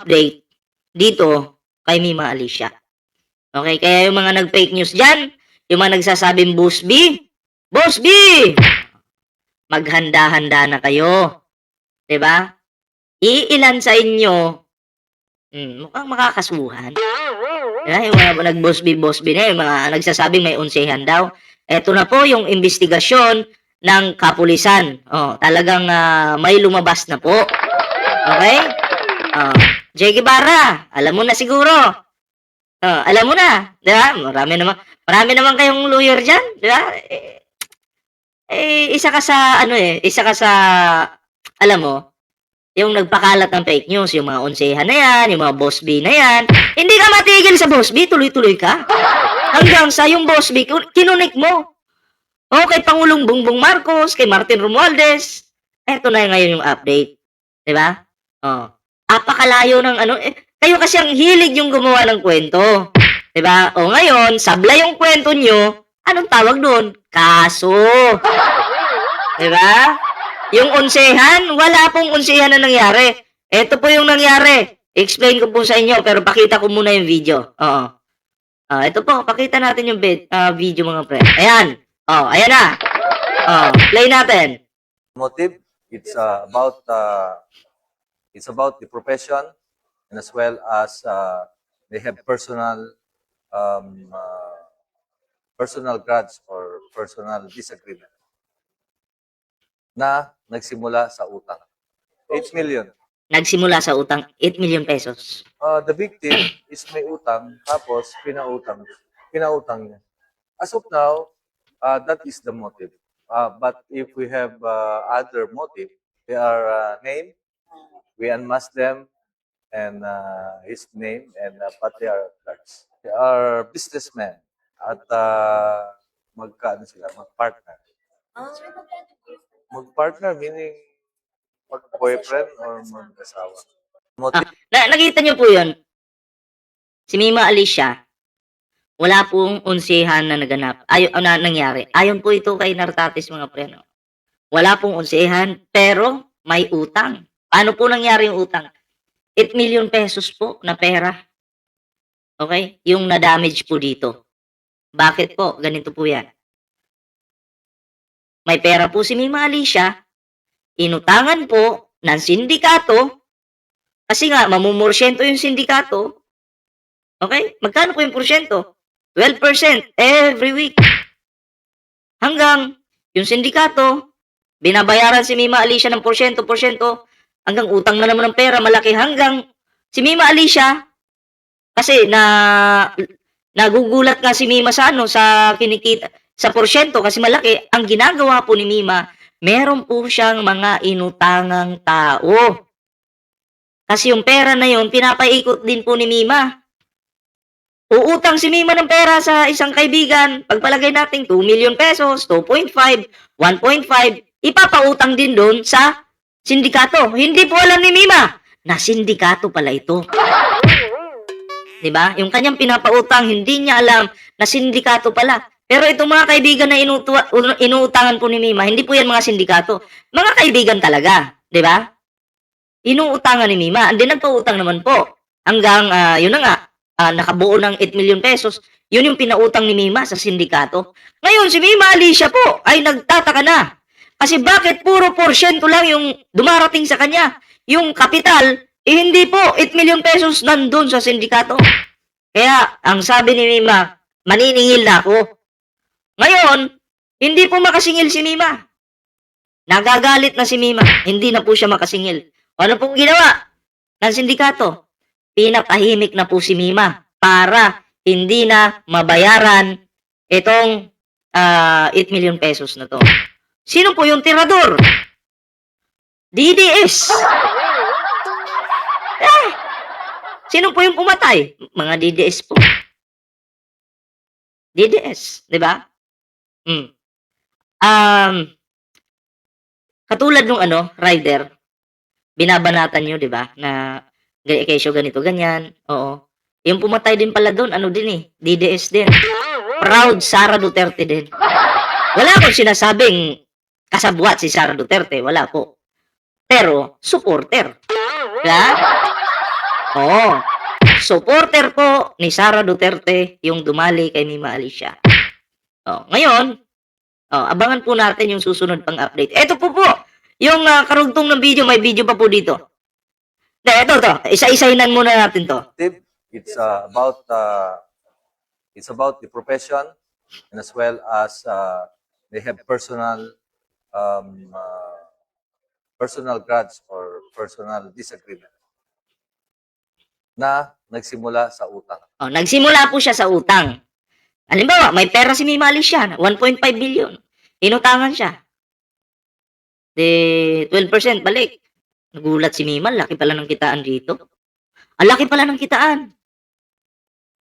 update dito kay Mima Alicia. Okay, kaya yung mga nag-fake news dyan, yung mga nagsasabing Boss B, maghanda-handa na kayo. 'Di ba? Iilan sa inyo, mukhang makakasuhan. 'Di ba, yung mga nag-Boss B na, yung mga nagsasabing may onsehan daw. Eto na po yung investigasyon ng kapulisan. Oh, talagang may lumabas na po. Okay? Oh, Jay Guevara, alam mo na siguro. Oh, alam mo na, 'di ba? Marami naman kayong lawyer diyan, 'di ba? Isa ka sa ano isa ka sa alam mo, yung nagpakalat ng fake news, yung mga onsehan na yan, yung mga Boss B na yan. Hindi ka matigil sa Boss B, tuloy-tuloy ka. Hanggang sa yung Boss B, kinunik mo. O kay Pangulong Bongbong Marcos, kay Martin Romualdez. Eto na ngayon yung update. 'Di ba? Oh. Apakalayo ng ano, kayo kasi ang hilig yung gumawa ng kwento. 'Di ba? O ngayon, sablay yung kwento nyo, anong tawag doon? Kaso. 'Di ba? Yung onsehan, wala pong onsehan na nangyari. Ito po yung nangyari. Explain ko po sa inyo, pero pakita ko muna yung video. Oo. Ito po, pakita natin yung video mga pre. Ayan. Ayan na. Play natin. Motive, it's about the profession, and as well as they have personal grudge or personal disagreement na nagsimula sa utang. 8 million. Nagsimula sa utang, 8 million pesos. The victim is may utang, tapos pinautang niya. As of now, that is the motive. But if we have other motive, they are named, we unmask them, and his name, and but they are thugs. They are businessmen at magpartner. Magpartner meaning mag-boyfriend or mag-asawa. Nakita niyo po yun? Si Mima Alicia, wala pong onsehan na naganap. Na nangyari. Ayon po ito kay Nartatis mga pre. No? Wala pong onsehan, pero may utang. Paano po nangyari yung utang? 8 million pesos po na pera. Okay? Yung na-damage po dito. Bakit po? Ganito po yan. May pera po si Mima Alicia, inutangan po ng sindikato, kasi nga, mamumorsyento yung sindikato. Okay? Magkano po yung porsyento? 12% every week. Hanggang yung sindikato, binabayaran si Mima Alicia ng porsyento, hanggang utang na naman ng pera, malaki. Hanggang si Mima Alicia, kasi nagugulat nga si Mima sa sa kinikita, sa porsyento kasi malaki. Ang ginagawa po ni Mima, meron po siyang mga inutangang tao. Kasi yung pera na yun, pinapaikot din po ni Mima. Uutang si Mima ng pera sa isang kaibigan, pagpalagay natin 2 million pesos, 2.5, 1.5, ipapautang din doon sa sindikato. Hindi po alam ni Mima na sindikato pala ito. 'Di ba? Yung kanyang pinapautang, hindi niya alam na sindikato pala. Pero itong mga kaibigan na inuutangan po ni Mima, hindi po yan mga sindikato. Mga kaibigan talaga, 'di ba? Inuutangan ni Mima, and then nagpautang naman po. Hanggang, yun na nga, nakabuo ng 8 million pesos, yun yung pinautang ni Mima sa sindikato. Ngayon, si Mima Alicia po ay nagtataka na. Kasi bakit puro porsyento lang yung dumarating sa kanya? Yung kapital, hindi po, 8 million pesos nandun sa sindikato. Kaya, ang sabi ni Mima, maniningil na ako. Ngayon, hindi po makasingil si Mima. Nagagalit na si Mima, hindi na po siya makasingil. Ano pong ginawa ng sindikato? Pinapahimik na po si Mima para hindi na mabayaran itong 8 million pesos na to. Sino po yung tirador? DDS. Sino po yung pumatay? Mga DDS po. DDS, di ba? Katulad nung rider, binabanatan nyo, di ba? Na kesyo ganito, ganyan. Oo. Yung pumatay din pala doon, DDS din. Proud Sara Duterte din. Wala akong sinasabing kasabwat si Sara Duterte. Wala po. Pero, supporter. Diba? Oo. Supporter po ni Sara Duterte yung dumali kay Mima Alicia. Ngayon, abangan po natin yung susunod pang update. Eto po, yung karugtong ng video, may video pa po dito. Ito, isa-isainan muna natin to. motive. It's about the profession, and as well as they have um, uh, personal grudge or personal disagreement na nagsimula sa utang. Nagsimula po siya sa utang. Halimbawa, may pera si Mima Alicia, 1.5 billion. Inutangan siya. 12% balik. Nagulat si Mima, laki pala ng kitaan dito. Ang laki pala ng kitaan.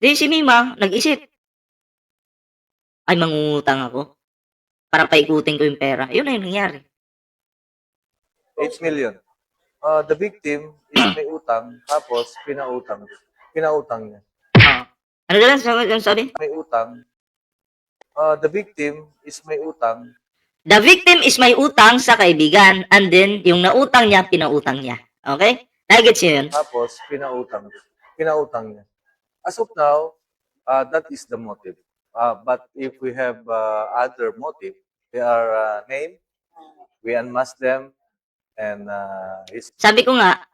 Si Mima, nag-isip. Ay, mangungutang ako. Para paikutin ko yung pera. Yun na yung nangyari. 8 million. The victim is may utang, tapos pinautang niya. Ano ganun sabi? May utang. The victim is may utang. The victim is may utang sa kaibigan, and then yung nautang niya, pinautang niya. Okay? Nagets niyo yun? Tapos pinautang niya. As of now, that is the motive. But if we have other motive, they are named, we unmask them, and Sabi ko nga,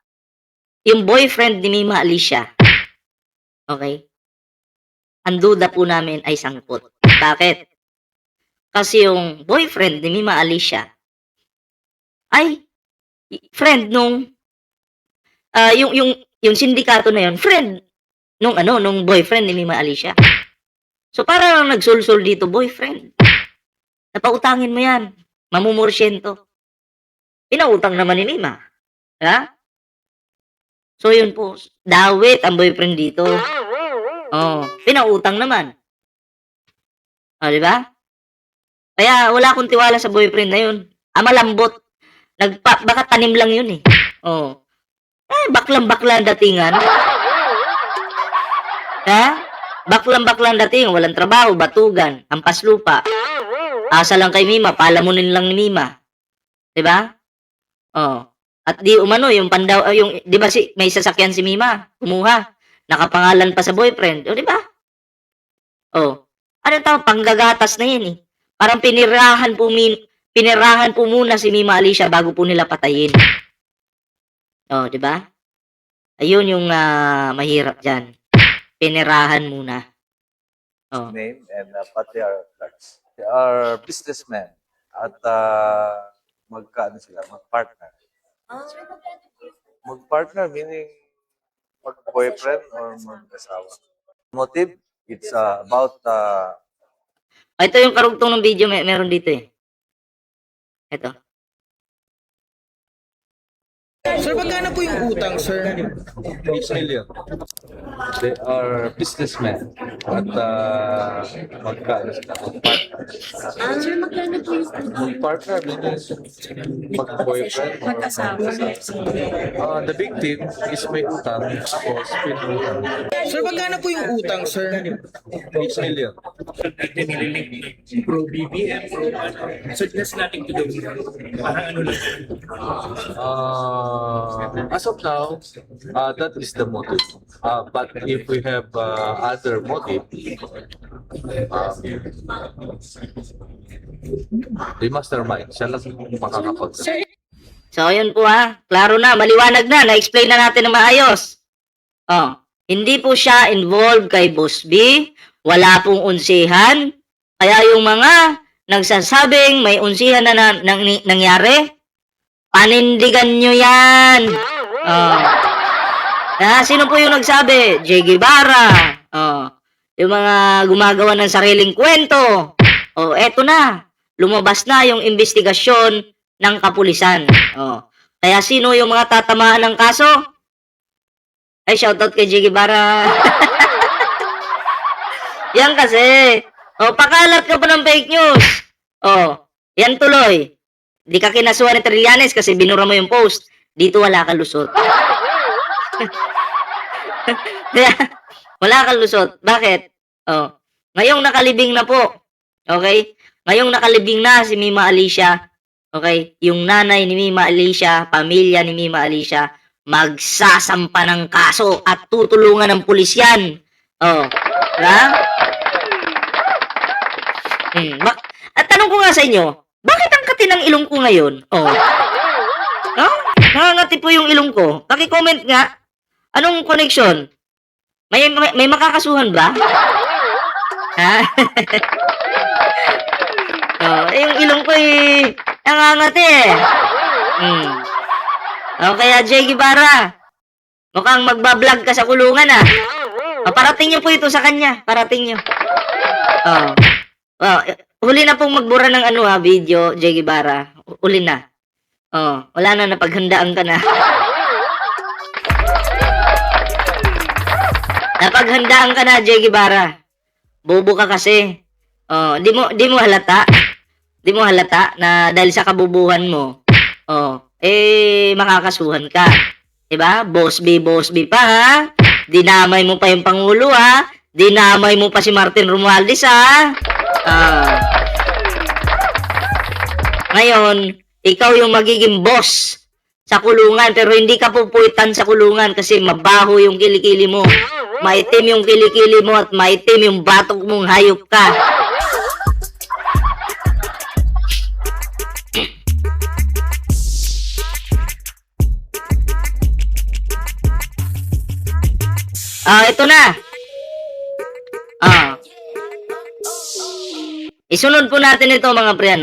yung boyfriend ni Mima Alicia, okay? Ang duda po namin ay sangkot. Bakit? Kasi yung boyfriend ni Mima Alicia ay friend nung yung sindikato na yun, friend nung boyfriend ni Mima Alicia. So para nagsulsul dito, boyfriend. Napautangin mo yan. Mamumorsyento. Pinautang naman ni Mima. Ha? So yun po, dawit ang boyfriend dito. Pinautang naman. Di ba? Kaya wala akong tiwala sa boyfriend na yun. Malambot. Baka tanim lang yun eh. Baklang-bakla ang datingan. Ha? Baklang-bakla ang dating. Walang trabaho, batugan, hampas lupa. Asa lang kay Mima, palamunin lang ni Mima. Diba? At di umano, yung pandaw, di ba may sasakyan si Mima, kumuha. Nakapangalan pa sa boyfriend. Diba? Ano tawag? Panggagatas na yan eh. Parang pinirahan po muna si Mima Alicia bago po nila patayin. Di ba? Ayun yung mahirap dyan. Pinirahan muna. name, and but they are thugs. They are businessmen at magkaano sila, magpartner. Magpartner meaning mag-boyfriend or mag-asawa. Motive, it's about Ito yung karugtong ng video, meron dito eh. Ito. Sir, magkano po yung utang, sir? 8 million. They are businessmen at magkaano sila, magpartner. Sir, magkano po yung Mag-partner meaning mag-boyfriend or mag-asawa? the victim is may utang, tapos pinutang. Sir, magkano po yung utang, sir? 8 million. Pro BBM, pro ano. So it has nothing to do with parang ano lang. As of now, that is the motive. But if we have other motive, the mastermind, siya lang makakapag. So, ayun po klaro na, maliwanag na, na-explain na natin ng maayos. Hindi po siya involved kay Boss B, wala pong unsihan, kaya yung mga nagsasabing may unsihan na nangyari, panindigan nyo yan. Sino po yung nagsabi? J. Guevara. Yung mga gumagawa ng sariling kwento. Eto na. Lumabas na yung investigasyon ng kapulisan. Kaya sino yung mga tatamaan ng kaso? Ay, shoutout kay J. Guevara. Yan kasi. Pakalat ka pa ng fake news. Yan tuloy. Di ka kinasuhan ni Trillanes kasi binura mo yung post. Dito wala kang lusot. Wala kang lusot. Bakit? Ngayong nakalibing na po. Okay? Ngayong nakalibing na si Mima Alicia. Okay? Yung nanay ni Mima Alicia, pamilya ni Mima Alicia, magsasampa ng kaso at tutulungan ng pulis yan. Oh, diba? At tanong ko nga sa inyo, bakit ang kati ng ilong ko ngayon? Oh. No? Nangangati po yung ilong ko. Paki-comment nga. Anong connection? May makakasuhan ba? Ha? Yung ilong ko nangangati eh. Kaya Jay Guevara, mukhang magbablog ka sa kulungan ah. Parating niyo po ito sa kanya. Parating niyo. Huli na pong magbura ng video, Jay Guevara. Huli na. Wala na, napaghandaan ka na. Napaghandaan ka na, Jay Guevara. Bobo ka kasi. Di mo halata. Di mo halata na dahil sa kabubuhan mo, makakasuhan ka. Diba? Boss B pa ha? Dinamay mo pa yung Pangulo ha? Dinamay mo pa si Martin Romualdez ha? Ngayon, ikaw yung magiging boss sa kulungan pero hindi ka pupuitan sa kulungan kasi mabaho yung kilikili mo. Maitim yung kilikili mo at maitim yung batok mong hayop ka. Ito na. Isunod po natin ito mga pre,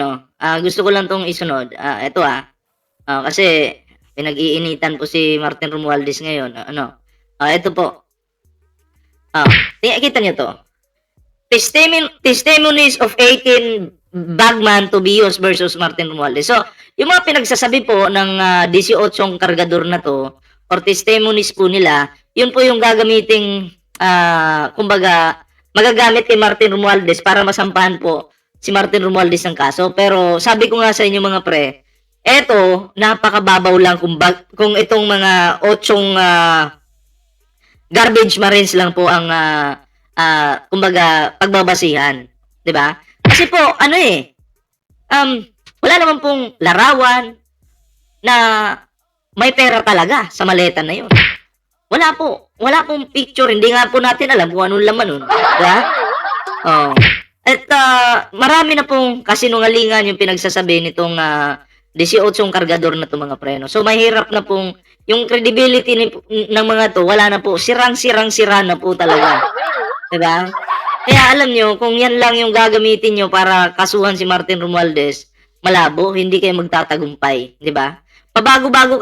gusto ko lang tong isunod. Ito kasi pinag-iinitan po si Martin Romualdez ngayon. Ito po. Kita niyo to. Testimonies of 18 bagman to Bios versus Martin Romualdez. So, yung mga pinagsasabi po ng 18 kargador na to, or testimonies po nila, yun po yung gagamiting, kumbaga, magagamit kay Martin Romualdez para masampahan po si Martin Romualdez ng kaso. Pero sabi ko nga sa inyo mga pre, eto, napakababaw lang kung itong mga 8 garbage marines lang po ang kumbaga pagbabasihan, 'di ba? Kasi po wala naman pong larawan na may pera talaga sa maleta na 'yon. Wala pong picture, hindi nga po natin alam kung anong laman nun, 'di ba? At marami na pong kasinungalingan yung pinagsasabi nitong 18 kargador na to mga preno. So mahirap na pong yung credibility ng mga to, wala na po, sirang-sira na po talaga. 'Di ba? Kaya alam nyo, kung yan lang yung gagamitin nyo para kasuhan si Martin Romualdez, malabo, hindi kayo magtatagumpay, 'di ba? Pabago-bago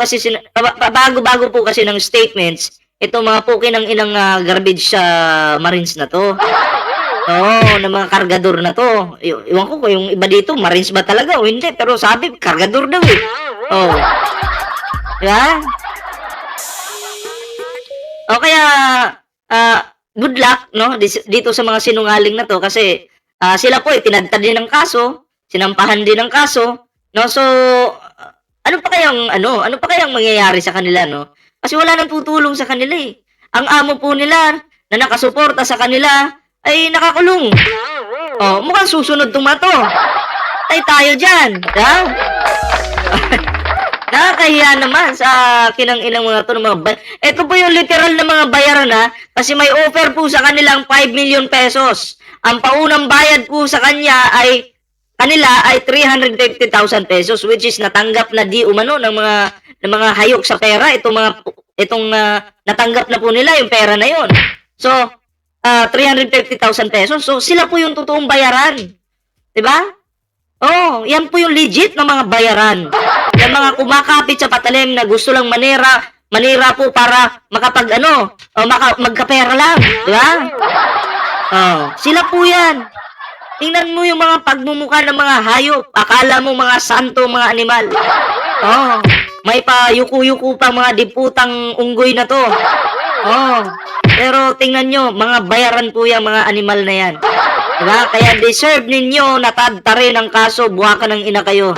po kasi ng statements itong mga puki ng inang garbage sa Marines na to. Ng mga kargador na to. Iwan ko kung yung iba dito, Marines ba talaga o hindi. Pero sabi, kargador daw eh. Diba? Kaya, good luck, no? Dito sa mga sinungaling na to. Kasi, sila po, tinadtad din ng kaso. Sinampahan din ng kaso. No? So, ano pa kayang mangyayari sa kanila, no? Kasi wala nang tutulong sa kanila eh. Ang amo po nila, na nakasuporta sa kanila, ay nakakulong. Mukhang susunod tumato. Ay tayo dyan. Ha? Nakakahiya naman sa kinang-inang mga to. Ito po yung literal na mga bayaran kasi may offer po sa kanilang 5 million pesos. Ang paunang bayad po sa kanila ay 350,000 pesos which is natanggap na di umano ng mga hayok sa pera. Itong natanggap na po nila yung pera na yon. So, 350,000 pesos. So, sila po yung totoong bayaran. Diba? Yan po yung legit na mga bayaran. Yung mga kumakapit sa patalim na gusto lang manira po para magkapera lang. Diba? Sila po yan. Tingnan mo yung mga pagmumukha ng mga hayop. Akala mo mga santo, mga animal. May pa yuku-yuku pa mga diputang unggoy na to. Pero tingnan nyo, mga bayaran po yung mga animal na yan. Diba? Kaya deserve ninyo natadtari ng kaso, buwakan ng ina kayo.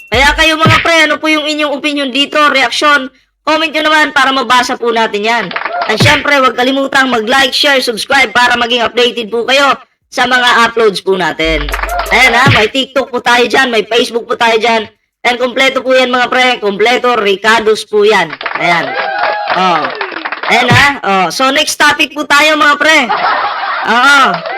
Kaya kayo mga pre, ano po yung inyong opinion dito, reaksyon? Comment nyo naman para mabasa po natin yan. At syempre, huwag kalimutang mag-like, share, subscribe para maging updated po kayo sa mga uploads po natin. Ayan may TikTok po tayo dyan, may Facebook po tayo dyan. Ayan, kompleto po yan mga pre. Kompleto, Ricardos po yan. Ayan. Oh. Ayan ha. Oh. So, next topic po tayo mga pre. Oo.